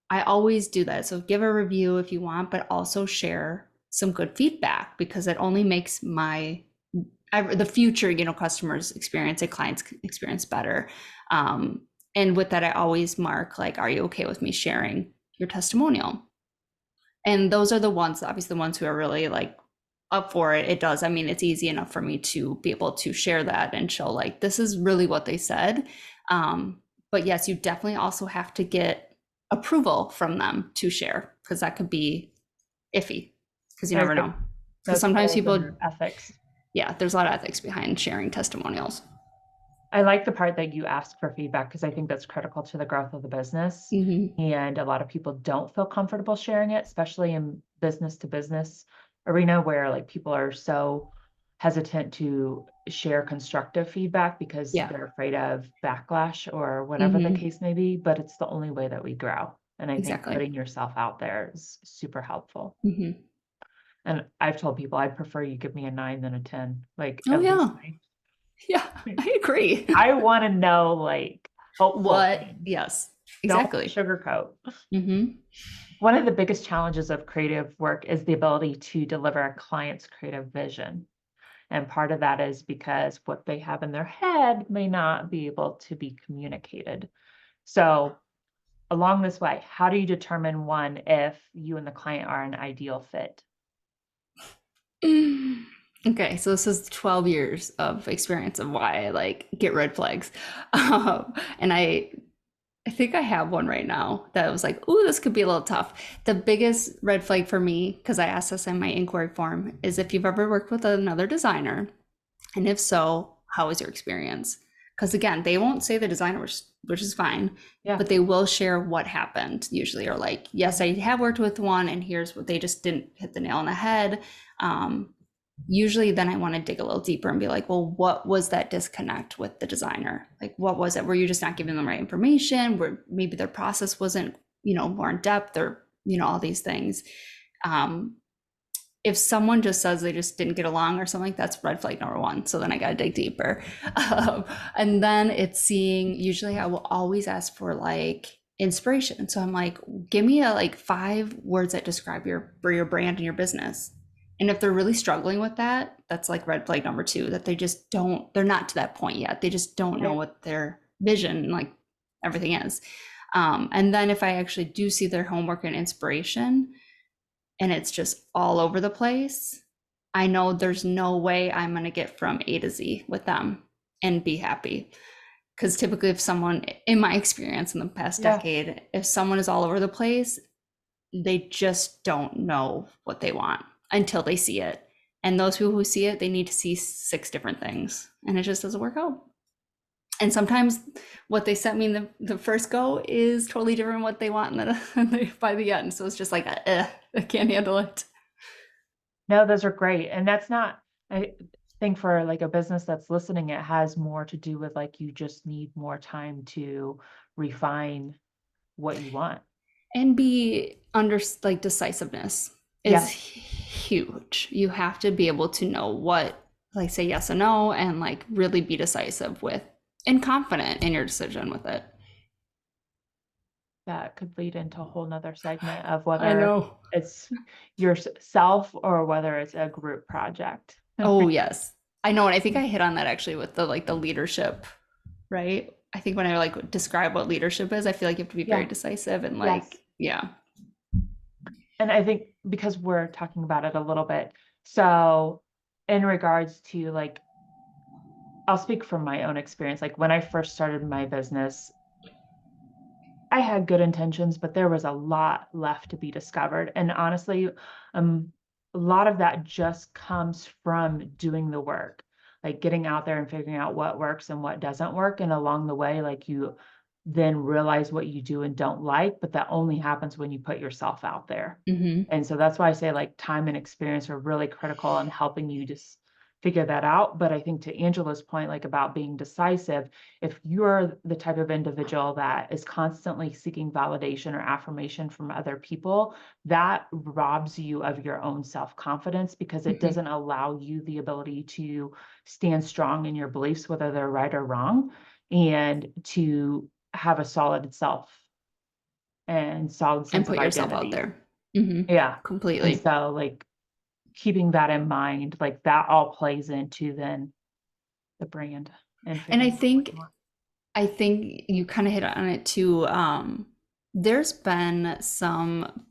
I always do that. So give a review if you want, but also share some good feedback because it only makes the future, customers experience and clients experience better. And with that, I always mark like, are you okay with me sharing your testimonial? And those are the ones, obviously, the ones who are really like up for it. It does. I mean, it's easy enough for me to be able to share that and show like this is really what they said. But yes, you definitely also have to get approval from them to share because that could be iffy because you I never agree. know. Because Those sometimes falls people, under ethics. yeah, there's a lot of ethics behind sharing testimonials. I like the part that you ask for feedback because I think that's critical to the growth of the business. Hmm. And a lot of people don't feel comfortable sharing it, especially in business to business arena where like people are so hesitant to share constructive feedback because Yeah. they're afraid of backlash or whatever the Hmm. case may be. But it's the only way that we grow. And I think Exactly. putting yourself out there is super helpful. Hmm. And I've told people I'd prefer you give me a 9 than a 10, like Oh at least yeah. Yeah, I agree. I want to know like helpful What? things. Yes, Don't exactly. sugarcoat. Hmm. One of the biggest challenges of creative work is the ability to deliver a client's creative vision. And part of that is because what they have in their head may not be able to be communicated. So, along this way, how do you determine one if you and the client are an ideal fit? Okay, so this is 12 years of experience of why I like get red flags. And I think I have one right now that was like, ooh, this could be a little tough. The biggest red flag for me, because I asked this in my inquiry form, is if you've ever worked with another designer, and if so, how was your experience? Because again, they won't say the designer, which is fine, Yeah. but they will share what happened usually, or like, yes, I have worked with one, and here's what they just didn't hit the nail on the head. Um, Usually, then I want to dig a little deeper and be like, well, what was that disconnect with the designer? Like, what was it? Were you just not giving them the right information? Where maybe their process wasn't, more in depth, or all these things. Um, if someone just says they just didn't get along or something, that's red flag number one. So then I got to dig deeper. And then it's seeing, usually I will always ask for like inspiration. So I'm like, give me like 5 words that describe your brand and your business. And if they're really struggling with that, that's like red flag number two, that they're not to that point yet. They just don't know Right. what their vision, like everything is. And then if I actually do see their homework and inspiration, and it's just all over the place, I know there's no way I'm going to get from A to Z with them and be happy. Because typically, if someone, in my experience in the past Yeah. decade, if someone is all over the place, they just don't know what they want until they see it. And those people who see it, they need to see 6 different things. And it just doesn't work out. And sometimes what they sent me in the first go is totally different what they want by the end. So it's just like, I can't handle it. No, those are great. And that's not, think for like a business that's listening, it has more to do with like you just need more time to refine what you want. And be under like decisiveness is Yes, huge. You have to be able to know what, like, say yes and no, and like really be decisive with and confident in your decision with it. that could lead into a whole nother segment of I whether know. it's yourself or whether it's a group project. Oh yes, I know, and I think I hit on that actually with the like the leadership, right? I think when I like describe what leadership is, I feel like you have to be very Yeah, decisive and like, yes. yeah. And I think because we're talking about it a little bit, so in regards to like, I'll speak from my own experience. Like when I first started my business, I had good intentions, but there was a lot left to be discovered. And honestly, um, a lot of that just comes from doing the work, like getting out there and figuring out what works and what doesn't work. And along the way, like you then realize what you do and don't like, but that only happens when you put yourself out there. Hmm. And so that's why I say like time and experience are really critical in helping you just figure that out. But I think to Angela's point, like about being decisive, if you're the type of individual that is constantly seeking validation or affirmation from other people, that robs you of your own self-confidence because it Hmm. doesn't allow you the ability to stand strong in your beliefs, whether they're right or wrong, and to have a solid self and solid And sense of put yourself out identity. there. Hmm. Yeah. And Completely. so like keeping that in mind, like that all plays into then the brand and And figuring out what you want. I think you kind of hit on it too. There's been some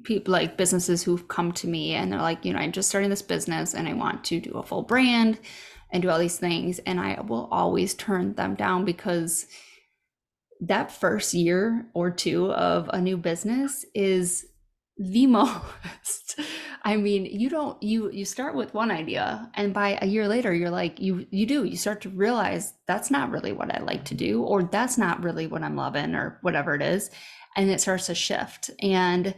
people like businesses who've come to me and they're like, I'm just starting this business and I want to do a full brand and do all these things. And I will always turn them down because that first year or two of a new business is the most. I mean, you start with one idea and by a year later you're like you start to realize that's not really what I like to do, or that's not really what I'm loving, or whatever it is, and it starts to shift. And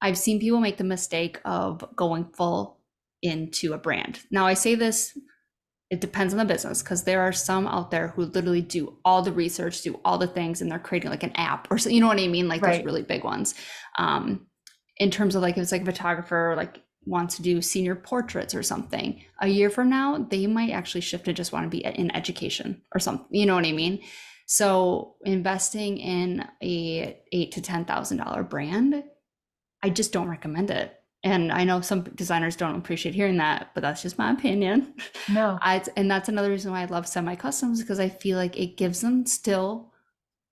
I've seen people make the mistake of going full into a brand. Now I say this, it depends on the business, because there are some out there who literally do all the research, do all the things, and they're creating like an app or so, you know what I mean? Like those Right. really big ones. Um, in terms of like, if it's like a photographer like wants to do senior portraits or something, a year from now, they might actually shift to just want to be in education or something, you know what I mean? So investing in a $8,000 to $10,000 brand, I just don't recommend it. And I know some designers don't appreciate hearing that, but that's just my opinion. No, And that's another reason why I love semi-customs, because I feel like it gives them still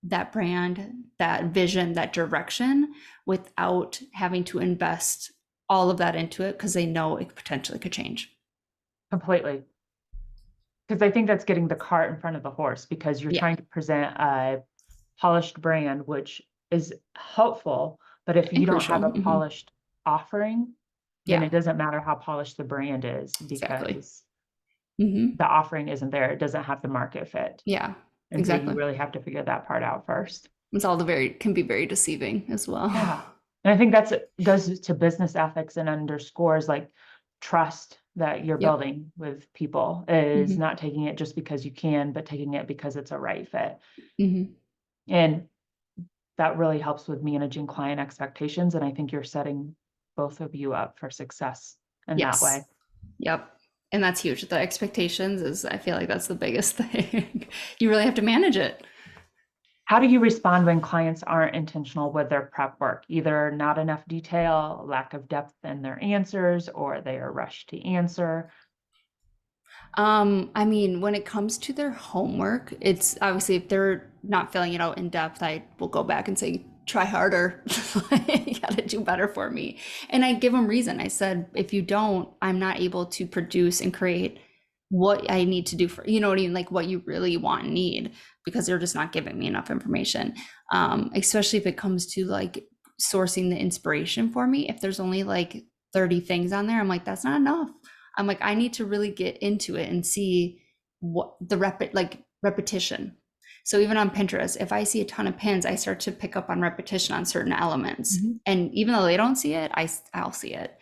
that brand, that vision, that direction, without having to invest all of that into it because they know it potentially could change. completely. Because I think that's getting the cart in front of the horse because you're Yeah, trying to present a polished brand, which is helpful. But if you and don't crucial. have a Hmm. polished offering, then Yeah, it doesn't matter how polished the brand is exactly. because Hmm. the offering isn't there. It doesn't have the market fit. Yeah, And so you exactly. really have to figure that part out first. It's all the very can be very deceiving as Yeah. well. And I think that's goes to business ethics and underscores like trust that you're Yep. building with people is Hmm. not taking it just because you can, but taking it because it's a right fit. Hmm. And that really helps with managing client expectations. And I think you're setting both of you up for success in that Yes. way. Yep. And that's huge. The expectations is, I feel like that's the biggest thing. You really have to manage it. How do you respond when clients aren't intentional with their prep work? Either not enough detail, lack of depth in their answers, or they are rushed to answer. I mean, when it comes to their homework, it's obviously if they're not filling it out in depth, I will go back and say, try harder. You gotta do better for me. And I give them reason. I said, if you don't, I'm not able to produce and create what I need to do for, you know what I mean? Like what you really want and need, because they're just not giving me enough information. Especially if it comes to like sourcing the inspiration for me. If there's only like 30 things on there, I'm like, that's not enough. I'm like, I need to really get into it and see what the repetition. So even on Pinterest, if I see a ton of pins, I start to pick up on repetition on certain elements. Mhm. And even though they don't see it, I'll see it.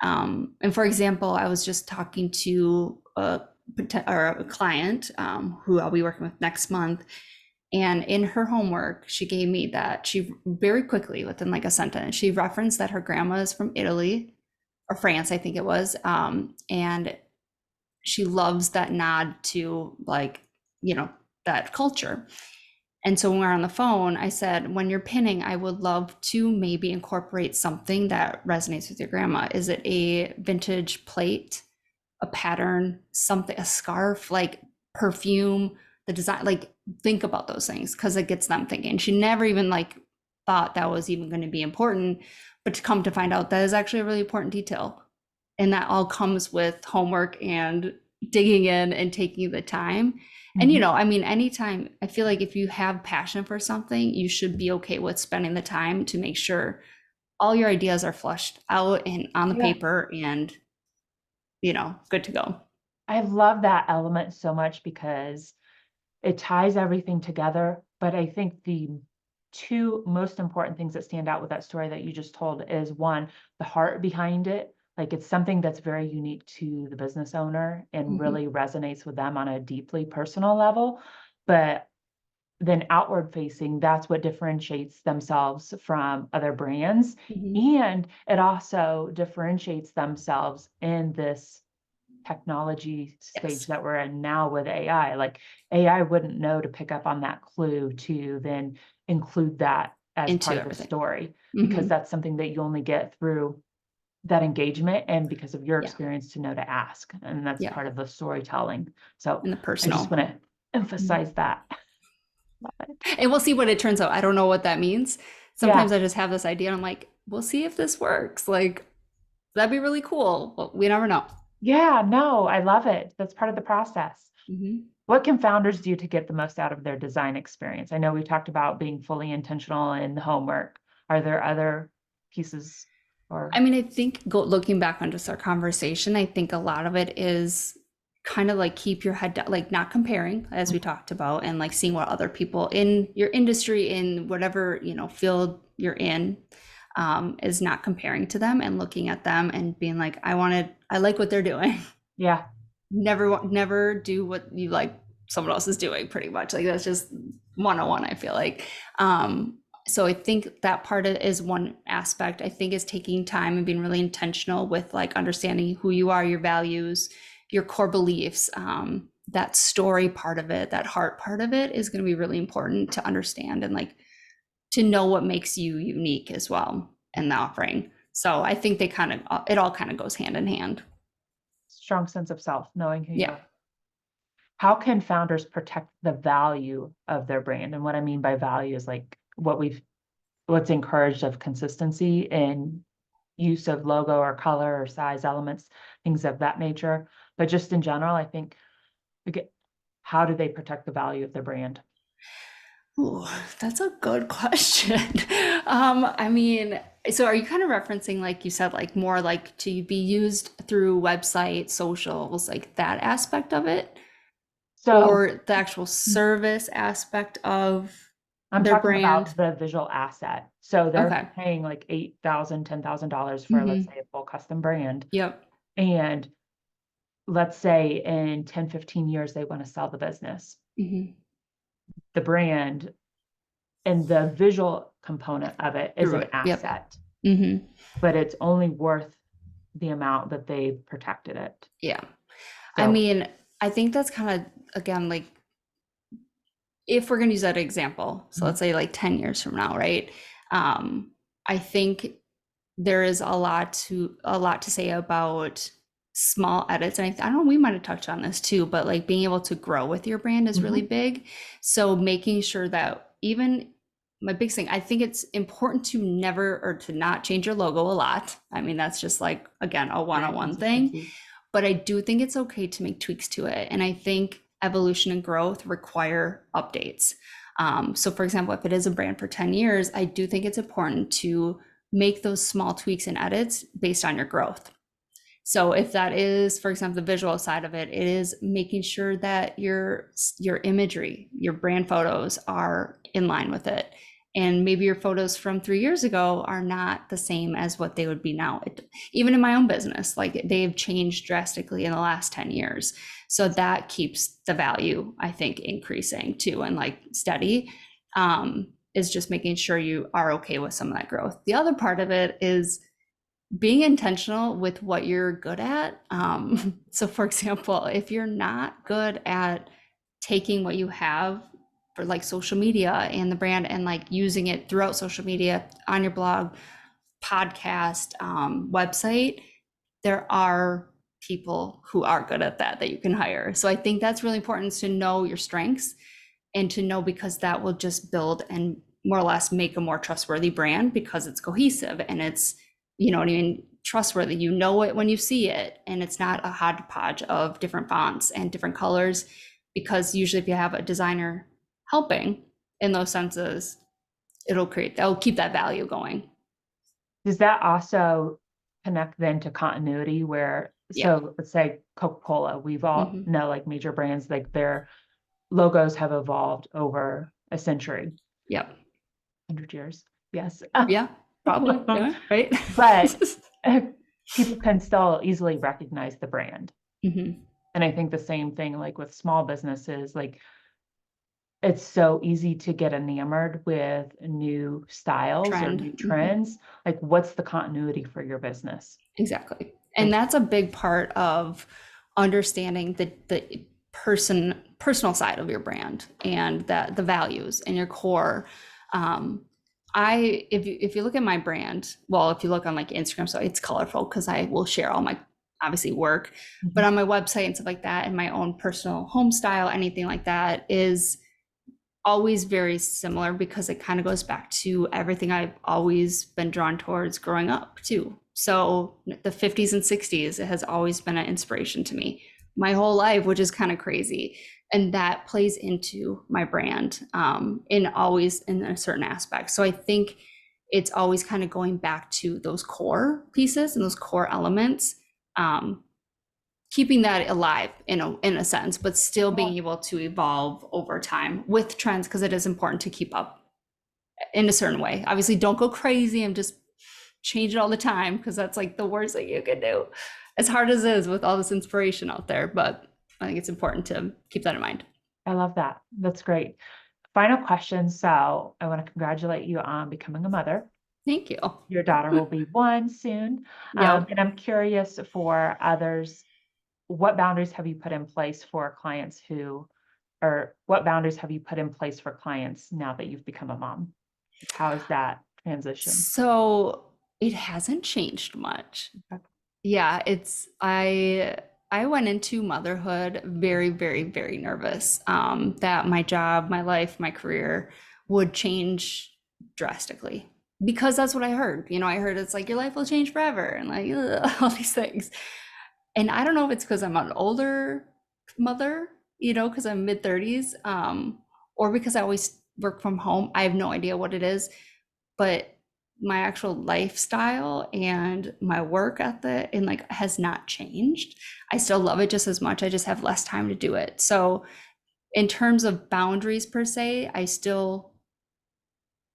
And for example, I was just talking to a client who I'll be working with next month. And in her homework, she gave me that she very quickly, within like a sentence, she referenced that her grandma is from Italy or France, I think it was. And she loves that nod to like, that culture. And so when we're on the phone, I said, when you're pinning, I would love to maybe incorporate something that resonates with your grandma. Is it a vintage plate, a pattern, something, a scarf, like perfume, the design, like think about those things because it gets them thinking. She never even like thought that was even going to be important, but to come to find out that is actually a really important detail. And that all comes with homework and digging in and taking the time. And Mhm. I mean, anytime, I feel like if you have passion for something, you should be okay with spending the time to make sure all your ideas are flushed out and on the Yeah. paper and good to go. I love that element so much because it ties everything together. But I think the two most important things that stand out with that story that you just told is one, the heart behind it. Like it's something that's very unique to the business owner and Mm-hmm. really resonates with them on a deeply personal level. But then outward facing, that's what differentiates themselves from other brands. Mm-hmm. And it also differentiates themselves in this technology stage Yes. that we're in now with AI. Like AI wouldn't know to pick up on that clue to then include that as Into part of the everything. story, because Mm-hmm. that's something that you only get through that engagement and because of your Yeah. experience to know to ask. And that's Yeah. part of the storytelling. So And the I just personal. want to Mhm. emphasize that. Love it. And we'll see what it turns out. I don't know what that means. Yeah. Sometimes I just have this idea and I'm like, we'll see if this works. Like, that'd be really cool. But we never know. Yeah. No, I love it. That's part of the process. Mm-hmm. What can founders do to get the most out of their design experience? I know we talked about being fully intentional in the homework. Are there other pieces I or mean, I think looking back on just our conversation, I think a lot of it is kind of like keep your head down, like not comparing, as we talked about, and like seeing what other people in your industry, in whatever, field you're in, is not comparing to them and looking at them and being like, I like what they're doing. yeah, Never do what you like someone else is doing, pretty much. Like that's just 101, I feel like. So I think that part is one aspect. I think is taking time and being really intentional with like understanding who you are, your values, your core beliefs. That story part of it, that heart part of it is going to be really important to understand and like to know what makes you unique as well in the offering. So I think it all kind of goes hand in hand. strong sense of self, knowing who you Yeah. are. How can founders protect the value of their brand? And what I mean by value is like what's encouraged of consistency in use of logo or color or size elements, things of that nature. But just in general, I think we get how do they protect the value of their brand? Ooh, that's a good question. I mean, so are you kind of referencing, like you said, like more like to be used through website, socials, like that aspect of it, So or the actual service aspect of I'm their talking brand? about the visual asset. So they're Okay. paying like $8,000, $10,000 for, let's Mm-hmm. say, a full custom brand. Yep. And let's say in 10, 15 years, they want to sell the business. Mm-hmm. The brand and the visual component of it is Through an it. Yep. asset, Mm-hmm. but it's only worth the amount that they protected it. Yeah. I So, mean, I think that's kind of, again, like if we're going to use that example, so mhm. let's say like 10 years from now, right? Um, I think there is a lot to say about small edits. And I don't know, we might have touched on this too, but like being able to grow with your brand is really Mhm. big. So making sure that even my big thing, I think it's important to never or to not change your logo a lot. I mean, that's just like, again, a Brand one-on-one thing. consistency. But I do think it's okay to make tweaks to it. And I think evolution and growth require updates. So, for example, if it is a brand for 10 years, I do think it's important to make those small tweaks and edits based on your growth. So if that is, for example, the visual side of it, it is making sure that your imagery, your brand photos are in line with it And maybe your photos from 3 years ago are not the same as what they would be now. Even in my own business, like they've changed drastically in the last 10 years. So that keeps the value, I think, increasing too, and like steady. Is just making sure you are okay with some of that growth. The other part of it is being intentional with what you're good at. So for example, if you're not good at taking what you have for like social media and the brand and like using it throughout social media, on your blog, podcast, website, there are people who are good at that you can hire. So I think that's really important, to know your strengths and to know, because that will just build and more or less make a more trustworthy brand, because it's cohesive and it's, you know what I mean, trustworthy. You know it when you see it, and it's not a hodgepodge of different fonts and different colors, because usually if you have a designer helping in those senses, that'll keep that value going. Does that also connect then to continuity where, Yeah. so let's say Coca-Cola, we've all Mm-hmm. know like major brands, like their logos have evolved over a century, Yep. 100 years. Yes. Yeah, probably. Yeah, right. But people can still easily recognize the brand. Mm-hmm. And I think the same thing, like with small businesses, like it's so easy to get enamored with new styles or Trend. new Mm-hmm. trends. Like, what's the continuity for your business? Exactly. And Like, that's a big part of understanding the personal side of your brand, and that the values and your core. If you look at my brand, well, if you look on like Instagram, so it's colorful because I will share all my obviously work, but on my website and stuff like that, and my own personal home style, anything like that is always very similar, because it kind of goes back to everything I've always been drawn towards growing up too. So the 50s and 60s, it has always been an inspiration to me my whole life, which is kind of crazy. And that plays into my brand, in always in a certain aspect. So I think it's always kind of going back to those core pieces and those core elements, keeping that alive in a sense, but still being able to evolve over time with trends, because it is important to keep up in a certain way. Obviously, don't go crazy and just change it all the time, because that's like the worst thing you can do. As hard as it is with all this inspiration out there, but I think it's important to keep that in mind. I love that. That's great. Final question. So I want to congratulate you on becoming a mother. Thank you. Your daughter will be one soon. Yep. And I'm curious for others, what boundaries have you put in place for clients or what boundaries have you put in place for clients now that you've become a mom? How is that transition? So it hasn't changed much. Okay. Yeah, I went into motherhood very, very, very nervous, that my job, my life, my career would change drastically, because that's what I heard. You know, I heard it's like your life will change forever, and like all these things. And I don't know if it's because I'm an older mother, you know, because I'm mid 30s, or because I always work from home. I have no idea what it is, but my actual lifestyle and my work ethic and like has not changed. I still love it just as much. I just have less time to do it. So in terms of boundaries per se,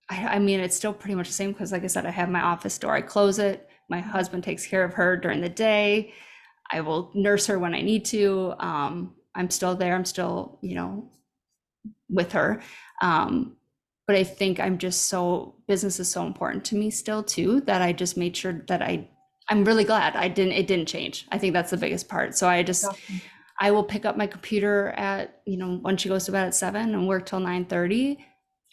I mean, it's still pretty much the same, because like I said, I have my office door. I close it. My husband takes care of her during the day. I will nurse her when I need to. I'm still there. I'm still, you know, with her. But I think business is so important to me still too, that I just made sure that I'm really glad it didn't change. I think that's the biggest part. So I will pick up my computer at, you know, when she goes to bed at 7 and work till 9:30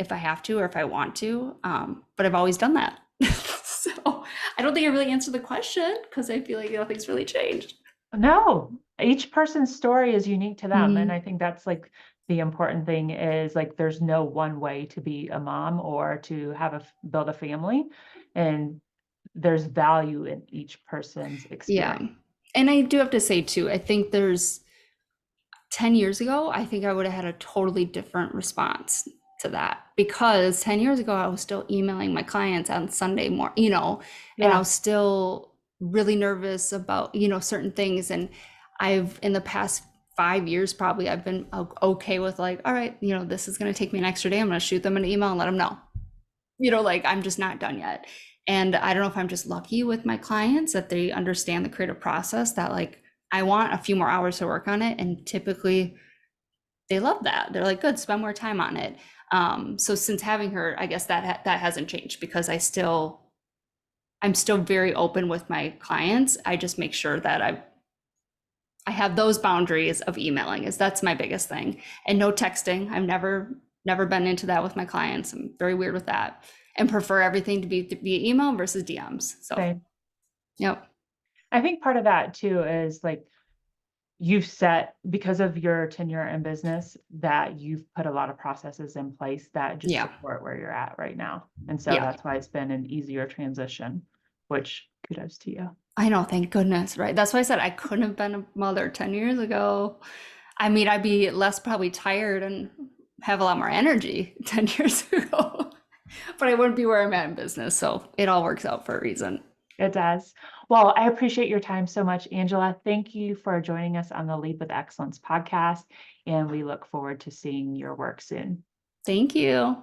if I have to, or if I want to. But I've always done that. So I don't think I really answered the question, because I feel like nothing's really changed. No, each person's story is unique to them. And Mhm. I think that's like the important thing is like there's no one way to be a mom or to build a family. And there's value in each person's Yeah. experience. And I do have to say too, I think 10 years ago, I think I would have had a totally different response to that, because 10 years ago, I was still emailing my clients on Sunday morning, you know, and I Yeah. was still really nervous about, you know, certain things. And in the past 5 years, probably, I've been okay with like, all right, you know, this is going to take me an extra day. I'm going to shoot them an email and let them know. like I'm just not done yet. And I don't know if I'm just lucky with my clients that they understand the creative process, that like I want a few more hours to work on it. And typically they love that. They're like, good, spend more time on it. So since having her, I guess that hasn't changed, because I'm still very open with my clients. I just make sure that I have those boundaries of emailing, is that's my biggest thing. And no texting. I've never been into that with my clients. I'm very weird with that, and prefer everything to be via email versus DMs. So, Same. yep. I think part of that too is like you've set, because of your tenure in business, that you've put a lot of processes in place that just Yeah. support where you're at right now. And so Yeah. that's why it's been an easier transition, which kudos to you. I know, thank goodness, right? That's why I said I couldn't have been a mother 10 years ago. I mean, I'd be less probably tired and have a lot more energy 10 years ago, but I wouldn't be where I'm at in business. So it all works out for a reason. It does. Well, I appreciate your time so much, Angela. Thank you for joining us on the Lead with Excellence podcast, and we look forward to seeing your work soon. Thank you.